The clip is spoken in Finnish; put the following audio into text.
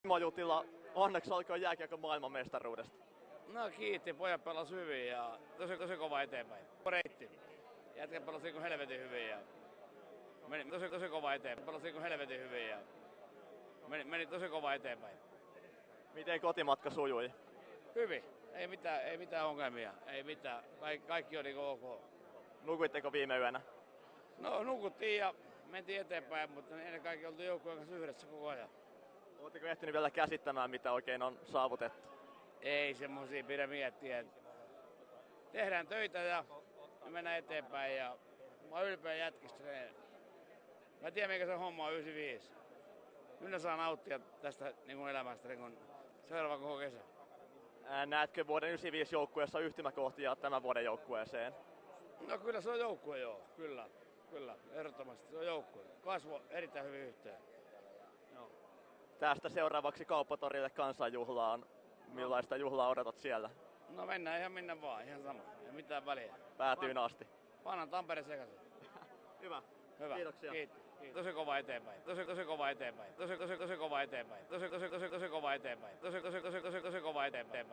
Timo Jutila, onneksi olkoon jääkiekon maailmanmestaruudesta. No kiitti, pojat pelas hyvin ja tosi kova eteenpäin. Reitti. Jätkä pelasi niin helvetin hyvin ja meni tosi kova eteenpäin. Pelasi niin helvetin hyvin ja meni tosi kova eteenpäin. Miten kotimatka sujui? Hyvin. Ei mitään ongelmia. Ei mitään. Kaikki on niin ok. Nukuitteko viime yönä? No nukuttiin ja mentiin eteenpäin, mutta ennen kaikkea oltiin joukkueen kanssa yhdessä koko ajan. Oletteko ehtinyt vielä käsittämään, mitä oikein on saavutettu? Ei semmosia pidä miettiä. Tehdään töitä ja mennään eteenpäin ja mä oon ylpeä jätkistä. Mä tiedän mikä se homma on 95. Nyt ne saa nauttia tästä niin elämästä niin seuraava koko kesä. Näetkö vuoden 95 joukkueessa yhtymäkohtia tämän vuoden joukkueeseen? No kyllä se on joukkue joo, kyllä, ehdottomasti se on joukkue. Kasvo erittäin hyvin yhteen. Joo. Tästä seuraavaksi Kauppatorille kansanjuhlaan. Millaista juhlaa odotat siellä? No mennään ihan minne vaan, ihan sama, ei mitään väliä. Päätyyn asti. Pannaan Tampere sekaisin. Hyvä. Kiitoksia. Kiitos. Tosi kova eteenpäin. Tosi kova eteenpäin. Tosi kova eteenpäin. Tosi kova eteenpäin. Tosi kova eteenpäin.